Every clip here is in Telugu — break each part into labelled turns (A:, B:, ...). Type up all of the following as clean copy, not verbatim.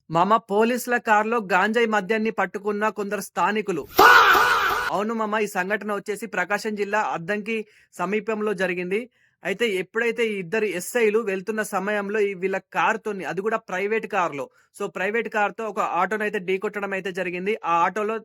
A: మామ పోలీసుల కారులో గాంజాయి మద్యాన్ని పట్టుకున్న కొందరు స్థానికులు. అవును మామ. ఈ సంఘటన వచ్చేసి ప్రకాశం జిల్లా అద్దంకి సమీపంలో జరిగింది. అయితే ఎప్పుడైతే ఈ ఇద్దరు ఎస్ఐలు వెళ్తున్న సమయంలో వీళ్ళ కారుతోని, అది కూడా ప్రైవేట్ కార్‌లో. సో, ప్రైవేట్ కార్‌తో ఒక ఆటోనైతే ఢీకొట్టడం అయితే జరిగింది. ఆ ఆటోలో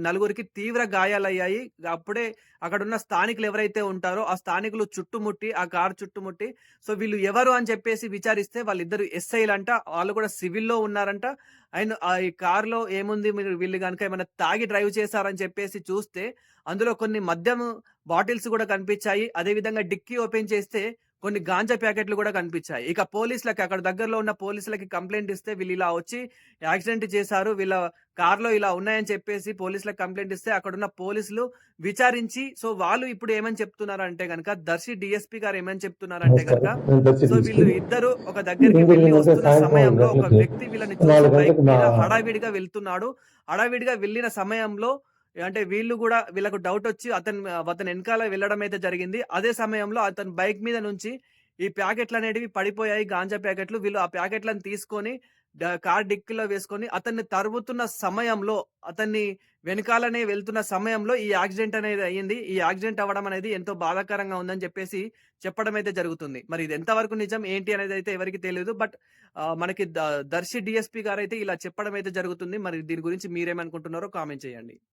A: నలుగురికి తీవ్ర గాయాలయ్యాయి. అప్పుడే అక్కడున్న స్థానికులు ఎవరైతే ఉంటారో ఆ స్థానికులు చుట్టుముట్టి, ఆ కారు చుట్టుముట్టి, సో, వీళ్ళు ఎవరు అని చెప్పేసి విచారిస్తే వాళ్ళిద్దరు ఎస్ఐలంట. వాళ్ళు కూడా సివిల్‌లో ఉన్నారంట. అండ్ ఈ కార్‌లో ఏముంది, వీళ్ళు గనుక ఏమైనా తాగి డ్రైవ్ చేశారని చెప్పేసి చూస్తే, అందులో కొన్ని మద్యం బాటిల్స్ గూడా కనిపిచ్చాయి. అదే విధంగా డిక్కీ ఓపెన్ చేస్తే కొన్ని గాంజా ప్యాకెట్లు గూడా కనిపిచ్చాయి. ఇక పోలీసులకి, అక్కడ దగ్గరలో ఉన్న పోలీసులకి కంప్లెయింట్ ఇస్తే వీళ్ళిలా వచ్చి యాక్సిడెంట్ చేశారు, వీళ్ళ కార్‌లో ఇలా ఉన్నాయని చెప్పేసి పోలీసులకు కంప్లెయింట్ ఇస్తే అక్కడున్న పోలీసులు విచారించి, సో, వాళ్ళు ఇప్పుడు ఏమని చెప్తున్నారంటే గనక, దర్శి డీఎస్పీ గారు ఏమని చెప్తున్నారంటే గనక,
B: నమస్కారం. నేను దర్శి
A: సో, వీళ్ళు
B: డీఎస్‌పీని.
A: ఇద్దరు ఒక దగ్గరికి
B: ఏం
A: వెళ్లి
B: జరిగిందంటే
A: వస్తున్న
B: సాయంత్రం 5
A: సమయంలో ఒక
B: గంటలకి
A: వ్యక్తి వీళ్ళని చూసి
B: 4
A: బైక్
B: గంటలకి మా
A: మీద హడావిడిగా వెళ్తున్నాడు. హడావిడిగా వెళ్ళిన సమయంలో అంటే వీళ్ళు గూడా, వీళ్ళకు డౌటొచ్చి అతని ఎనకాల వెళ్ళడం అయితే జరిగింది. అదే సమయంలో అతని బైక్ మీద నుంచి ఈ ప్యాకెట్లనేటివి పడిపోయాయి, గాంజా ప్యాకెట్లు. వీళ్ళు ఆ ప్యాకెట్లను తీసుకొని కారు డిక్కీలో వేసుకొని అతన్ని తరుముతున్న సమయంలో, అతన్ని వెనకాలనే వెళ్తున్న సమయంలో ఈ యాక్సిడెంట్ అనేది అయ్యింది. ఈ యాక్సిడెంట్ అవ్వడం అనేది ఎంతో బాధాకరంగా ఉందని చెప్పేసి చెప్పడం అయితే జరుగుతుంది. మరి ఇది ఎంతవరకు నిజం ఏంటి అనేదైతే ఎవరికీ తెలీదు. బట్ మనకి దర్శి డీఎస్పీ గారైతే ఇలా చెప్పడం అయితే జరుగుతుంది. మరి దీని గురించి మీరేమనుకుంటున్నారో కామెంట్ చేయండి.